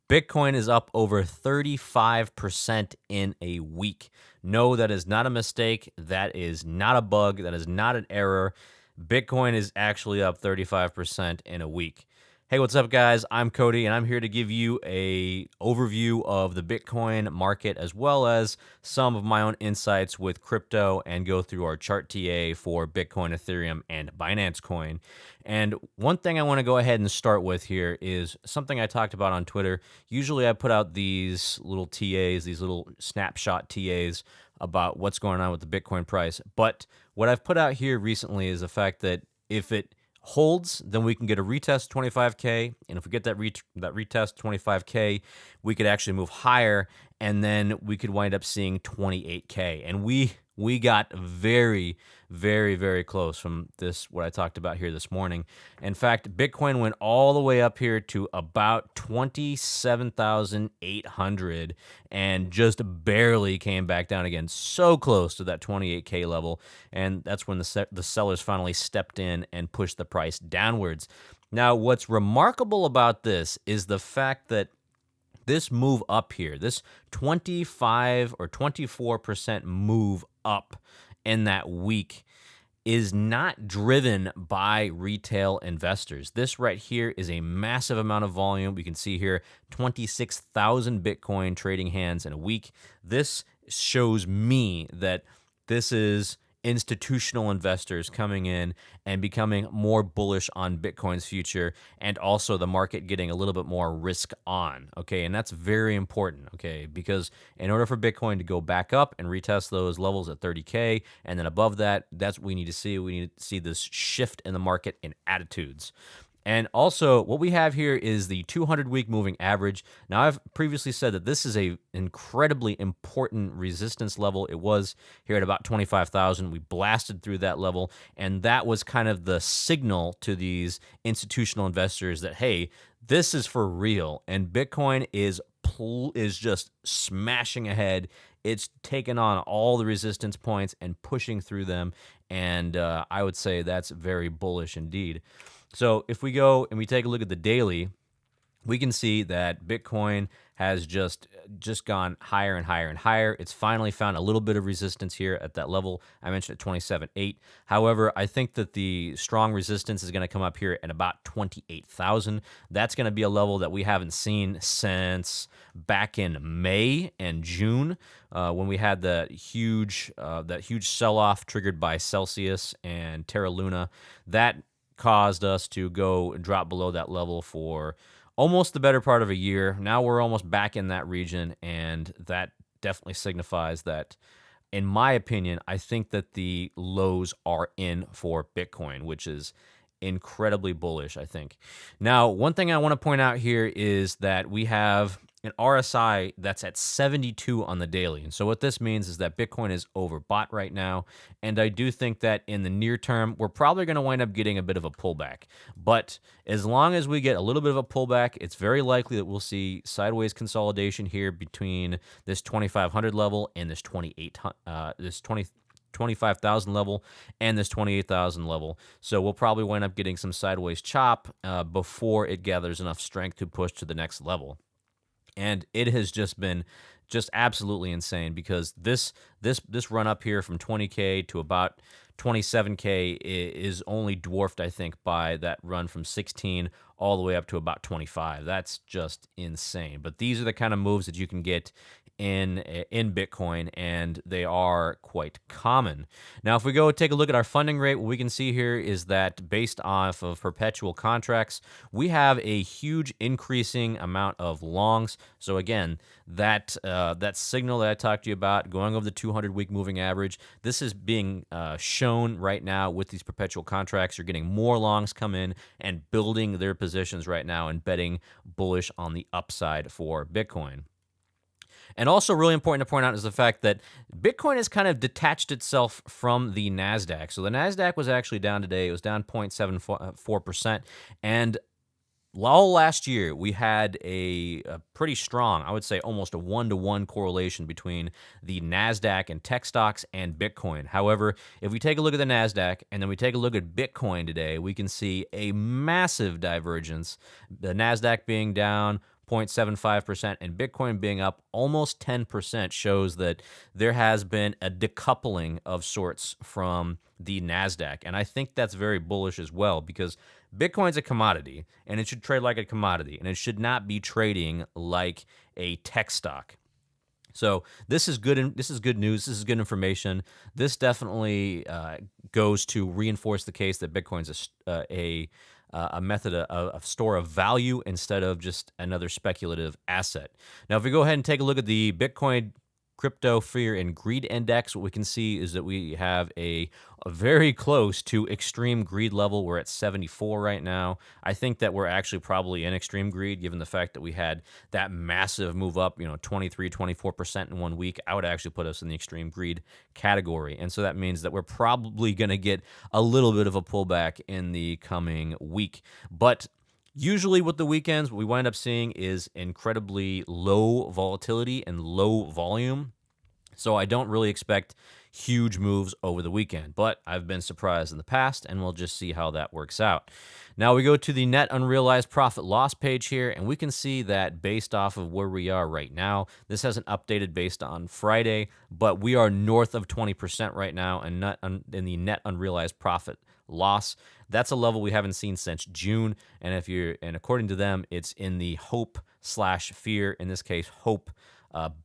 Bitcoin is up over 35% in a week. No, that is not a mistake. That is not a bug. That is not an error. Bitcoin is actually up 35% in a week. Hey, what's up, guys? I'm Cody, and I'm here to give you a overview of the Bitcoin market as well as some of my own insights with crypto and go through our chart TA for Bitcoin, Ethereum, and Binance Coin. And one thing I want to go ahead and start with here is something I talked about on Twitter. Usually I put out these little TAs, these little snapshot TAs about what's going on with the Bitcoin price. But what I've put out here recently is the fact that if it holds, then we can get a retest 25K. And if we get that retest 25K, we could actually move higher, and then we could wind up seeing 28K. And we got very, very, very close from this, what I talked about here this morning. In fact, Bitcoin went all the way up here to about 27,800 and just barely came back down again, so close to that 28K level. And that's when the sellers finally stepped in and pushed the price downwards. Now, what's remarkable about this is the fact that this move up here, this 25 or 24% move up in that week, is not driven by retail investors. This right here is a massive amount of volume. We can see here 26,000 Bitcoin trading hands in a week. This shows me that this is institutional investors coming in and becoming more bullish on Bitcoin's future, and also the market getting a little bit more risk on, okay? And that's very important, okay? Because in order for Bitcoin to go back up and retest those levels at 30K and then above that, that's what we need to see. We need to see this shift in the market in attitudes. And also, what we have here is the 200-week moving average. Now, I've previously said that this is a incredibly important resistance level. It was here at about 25,000. We blasted through that level, and that was kind of the signal to these institutional investors that, hey, this is for real, and Bitcoin is just smashing ahead. It's taken on all the resistance points and pushing through them, and I would say that's very bullish indeed. So if we go and we take a look at the daily, we can see that Bitcoin has just gone higher and higher and higher. It's finally found a little bit of resistance here at that level I mentioned at 27.8. However, I think that the strong resistance is going to come up here at about 28,000. That's going to be a level that we haven't seen since back in May and June, when we had that huge sell-off triggered by Celsius and Terra Luna. That caused us to go drop below that level for almost the better part of a year. Now we're almost back in that region, and that definitely signifies that, in my opinion, I think that the lows are in for Bitcoin, which is incredibly bullish, I think. Now, one thing I want to point out here is that we have an RSI that's at 72 on the daily. And so what this means is that Bitcoin is overbought right now. And I do think that in the near term, we're probably going to wind up getting a bit of a pullback. But as long as we get a little bit of a pullback, it's very likely that we'll see sideways consolidation here between this 2,500 level and this 25,000 level and this 28,000 level. So we'll probably wind up getting some sideways chop before it gathers enough strength to push to the next level. And it has just been absolutely insane, because this run up here from 20K to about 27K is only dwarfed, I think, by that run from 16 all the way up to about 25. That's just insane. But these are the kind of moves that you can get in Bitcoin, and they are quite common. Now, if we go take a look at our funding rate, what we can see here is that based off of perpetual contracts, we have a huge increasing amount of longs. So again, that signal that I talked to you about going over the 200-week moving average, this is being shown right now with these perpetual contracts. You're getting more longs come in and building their positions right now and betting bullish on the upside for Bitcoin. And also really important to point out is the fact that Bitcoin has kind of detached itself from the NASDAQ. So the NASDAQ was actually down today. It was down 0.74%. And all last year, we had a pretty strong, I would say almost a 1-to-1 correlation between the NASDAQ and tech stocks and Bitcoin. However, if we take a look at the NASDAQ and then we take a look at Bitcoin today, we can see a massive divergence. The NASDAQ being down 0.75%, and Bitcoin being up almost 10% shows that there has been a decoupling of sorts from the NASDAQ. And I think that's very bullish as well, because Bitcoin's a commodity, and it should trade like a commodity, and it should not be trading like a tech stock. So this is good. This is good news. This is good information. This definitely goes to reinforce the case that Bitcoin's a method of store of value instead of just another speculative asset. Now, if we go ahead and take a look at the Bitcoin Crypto Fear and Greed Index, what we can see is that we have a very close to extreme greed level. We're at 74 right now. I think that we're actually probably in extreme greed, given the fact that we had that massive move up, 23, 24% in 1 week. I would actually put us in the extreme greed category. And so that means that we're probably going to get a little bit of a pullback in the coming week. But usually with the weekends, what we wind up seeing is incredibly low volatility and low volume. So I don't really expect huge moves over the weekend, but I've been surprised in the past, and we'll just see how that works out. Now we go to the net unrealized profit loss page here, and we can see that based off of where we are right now, this hasn't updated based on Friday, but we are north of 20% right now in the net unrealized profit loss. That's a level we haven't seen since June, and according to them, it's in the hope/fear, in this case hope,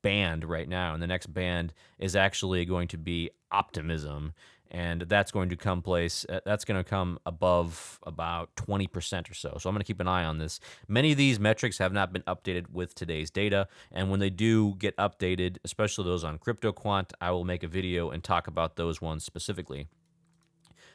band right now, and the next band is actually going to be optimism, and that's going to come above about 20% or so. So I'm going to keep an eye on this. Many of these metrics have not been updated with today's data, and when they do get updated, especially those on CryptoQuant, I will make a video and talk about those ones specifically.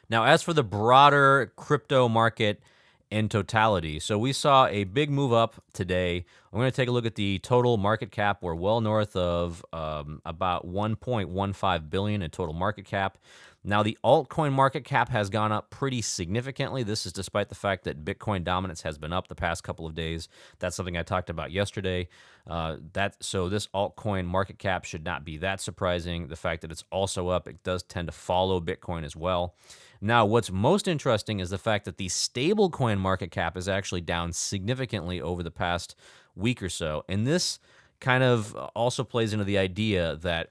Now, as for the broader crypto market in totality, so we saw a big move up today. I'm going to take a look at the total market cap. We're well north of about 1.15 billion in total market cap. Now, the altcoin market cap has gone up pretty significantly. This is despite the fact that Bitcoin dominance has been up the past couple of days. That's something I talked about yesterday. So this altcoin market cap should not be that surprising. The fact that it's also up, it does tend to follow Bitcoin as well. Now, what's most interesting is the fact that the stablecoin market cap is actually down significantly over the past week or so. And this kind of also plays into the idea that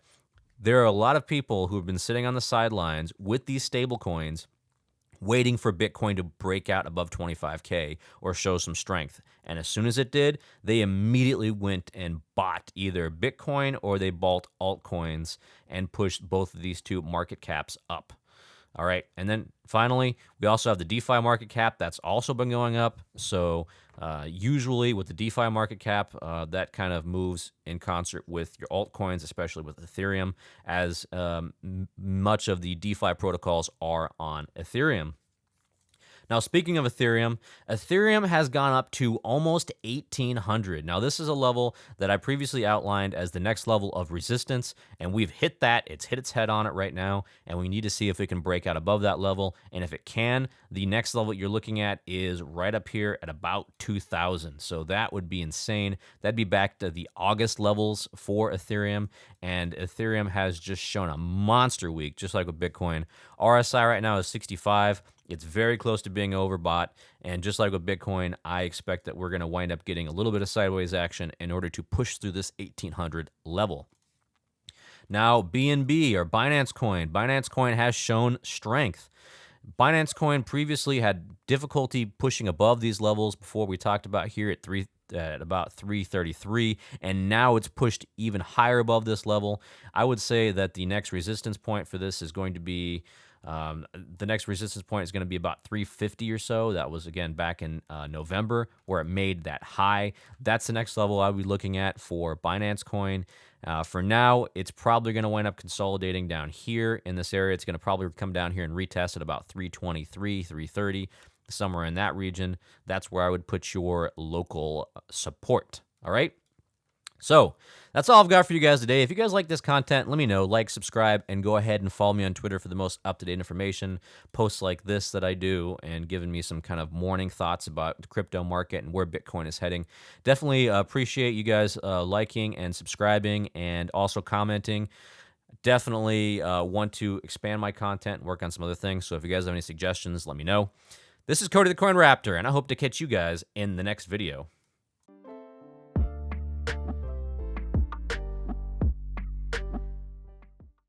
there are a lot of people who have been sitting on the sidelines with these stable coins waiting for Bitcoin to break out above 25K or show some strength. And as soon as it did, they immediately went and bought either Bitcoin or they bought altcoins and pushed both of these two market caps up. All right, and then finally, we also have the DeFi market cap. That's also been going up. So usually with the DeFi market cap, that kind of moves in concert with your altcoins, especially with Ethereum, as much of the DeFi protocols are on Ethereum. Now, speaking of Ethereum, Ethereum has gone up to almost 1,800. Now, this is a level that I previously outlined as the next level of resistance, and we've hit that. It's hit its head on it right now, and we need to see if it can break out above that level. And if it can, the next level you're looking at is right up here at about 2,000. So that would be insane. That'd be back to the August levels for Ethereum, and Ethereum has just shown a monster week, just like with Bitcoin. RSI right now is 65. It's very close to being overbought, and just like with Bitcoin, I expect that we're going to wind up getting a little bit of sideways action in order to push through this 1,800 level. Now, BNB or Binance Coin has shown strength. Binance Coin previously had difficulty pushing above these levels before we talked about here at about 333, and now it's pushed even higher above this level. I would say that the next resistance point for this is going to be about 350 or so. That was, again, back in November where it made that high. That's the next level I would be looking at for Binance Coin. For now, it's probably going to wind up consolidating down here in this area. It's going to probably come down here and retest at about 323, 330, somewhere in that region. That's where I would put your local support. All right? So that's all I've got for you guys today. If you guys like this content, let me know. Like, subscribe, and go ahead and follow me on Twitter for the most up-to-date information, posts like this that I do, and giving me some kind of morning thoughts about the crypto market and where Bitcoin is heading. Definitely appreciate you guys liking and subscribing and also commenting. Definitely want to expand my content and work on some other things. So if you guys have any suggestions, let me know. This is Cody the Coin Raptor, and I hope to catch you guys in the next video.